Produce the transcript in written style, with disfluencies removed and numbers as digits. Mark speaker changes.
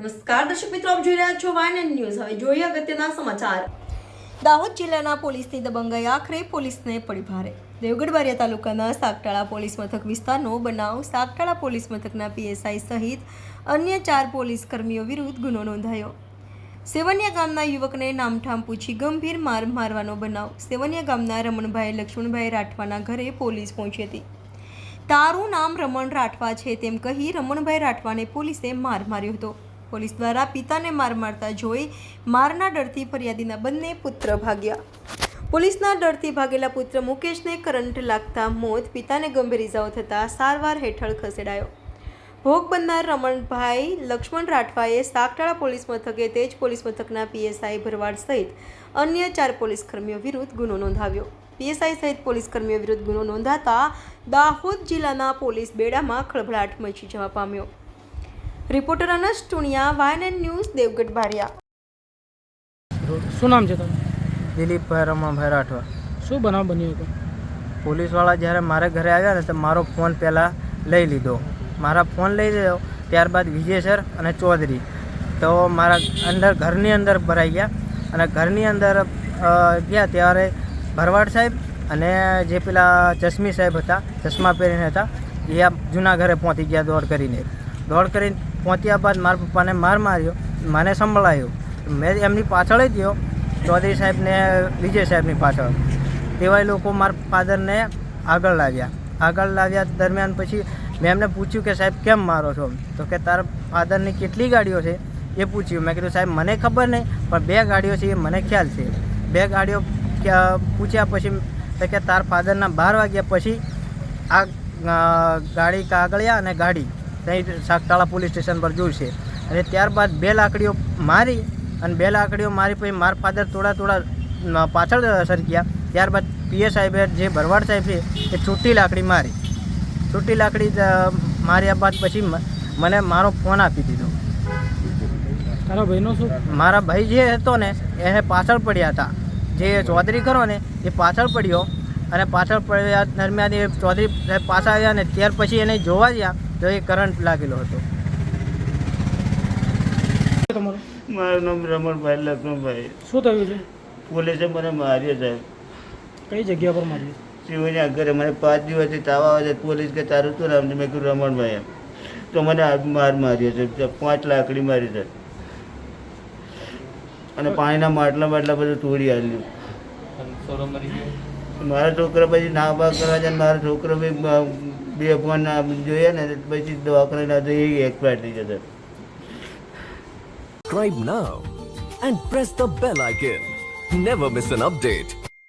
Speaker 1: નમસ્કાર દર્શક મિત્રો, આપ જોઈ રહ્યા છો વાયન ન્યૂઝ। હવે જોઈએ અગત્યના સમાચાર। દાહોદ જિલ્લાના પોલીસની દબંગાઈ આખરે પોલીસને પડી ભારે। દેવગઢ બારિયા તાલુકાના સાગટાળા પોલીસ મથક વિસ્તારનો બનાવ। સાગટાળા પોલીસ મથકના પીએસઆઈ સહિત અન્ય 4 પોલીસ કર્મીઓ વિરુદ્ધ ગુનો નોંધાયો। સેવનિયા ગામના યુવકને નામઠામ પૂછી ગંભીર માર મારવાનો બનાવ। સેવનિયા ગામના રમણભાઈ લક્ષ્મણભાઈ રાઠવાના ઘરે પોલીસ પહોંચી હતી। તારું નામ રમણ રાઠવા છે તેમ કહી રમણભાઈ રાઠવાને પોલીસે માર માર્યો હતો। પોલીસ દ્વારા પિતાને માર મારતા જોઈ મારના ડરથી ફરિયાદીના બંને પુત્ર ભાગ્યા। પોલીસના ડરથી ભાગેલા પુત્ર મુકેશને કરંટ લાગતા મોત, પિતાને ગંભીર ઇજાઓ થતાં સારવાર હેઠળ ખસેડાયો। ભોગ બનનાર રમણભાઈ લક્ષ્મણ રાઠવાએ સાગટાળા પોલીસ મથકે તેજ પોલીસ મથકના પીએસઆઈ ભરવાડ સહિત અન્ય 4 પોલીસ કર્મીઓ વિરુદ્ધ ગુનો નોંધાવ્યો। પીએસઆઈ સહિત પોલીસ કર્મીઓ વિરુદ્ધ ગુનો નોંધાતા દાહોદ જિલ્લાના પોલીસ બેડામાં ખળભળાટ મચી જવા પામ્યો। Reporter અનસ Tuniya, વાયન news, Devgadh Bariya.
Speaker 2: શું નામ છે તમારું?
Speaker 3: દિલીપભાઈ રમણભાઈ રાઠવા।
Speaker 2: શું બનાવ બન્યો હતો?
Speaker 3: પોલીસવાળા જ્યારે મારા ઘરે આવ્યા ને તો મારો ફોન પહેલાં લઈ લીધો। મારા ફોન લઈ લીધો ત્યારબાદ વિજય સર અને ચૌધરી તો મારા ઘરની અંદર ભરાઈ ગયા અને ઘરની અંદર ગયા ત્યારે ભરવાડ સાહેબ અને જે પેલા ચશ્મી સાહેબ હતા, ચશ્મા પહેરીને હતા, એ આ જૂના ઘરે પહોંચી ગયા દોડ કરીને પહોંચ્યા બાદ મારા પપ્પાને માર માર્યો, મને સંભળાયો। મેં એમની પાછળ જ ગયો, ચૌધરી સાહેબને વિજય સાહેબની પાછળ। તેવાય લોકો મારા ફાધરને આગળ લાવ્યા દરમિયાન પછી મેં એમને પૂછ્યું કે સાહેબ કેમ મારો છો? તો કે તારા ફાધરની કેટલી ગાડીઓ છે એ પૂછ્યું। મેં કીધું સાહેબ મને ખબર નહીં, પણ 2 ગાડીઓ છે એ મને ખ્યાલ છે। 2 ગાડીઓ પૂછ્યા પછી તો કે તારા ફાધરના 12 વાગ્યા પછી આ ગાડી કાગળિયા અને ગાડી ત્યાં સાગટાળા પોલીસ સ્ટેશન પર જોઈશે અને ત્યારબાદ 2 લાકડીઓ મારી અને 2 લાકડીઓ મારી પછી મારા ફાધર થોડા પાછળ સરક્યા। ત્યારબાદ પીએસ સાહેબે જે ભરવાડ સાહેબ છે એ છૂટી લાકડી માર્યા બાદ પછી મને મારો ફોન આપી દીધો।
Speaker 2: તારા ભાઈનો શું?
Speaker 3: મારા ભાઈ જે હતો ને એને પાછળ પડ્યા હતા, જે ચૌધરી ખરો ને એ પાછળ પડ્યો અને પાછળ પડ્યા દરમિયાન એ ચૌધરી સાહેબ પાછા આવ્યા ને ત્યાર પછી એને જોવા ગયા તો એ કરંટ લાગેલો હતો।
Speaker 2: તમારું?
Speaker 4: મારું નામ રમણભાઈ લક્ષ્મણભાઈ।
Speaker 2: શું થયું છે?
Speaker 4: પોલીસે મને માર્યો સાહેબ।
Speaker 2: કઈ જગ્યા પર માર્યું?
Speaker 4: શિવની ઘરે મને 5 દિવસથી તાવ આવે છે। પોલીસ કે તારું શું નામ છે? મેં કીધું રમણભાઈ એમ। તો મને માર માર્યો છે, 5 લાકડી મારી છે અને પાણીના માટલા બધું તોડી આવ્યું। મારા છોકરા પછી ના બા કરવા જાય, મારા છોકરો બી 2 ફોન જોઈએ ને પછી દવાખાને ના તો એ એક્સપાયર થઈ જશે।
Speaker 5: Subscribe now and press the bell icon. Never miss an update.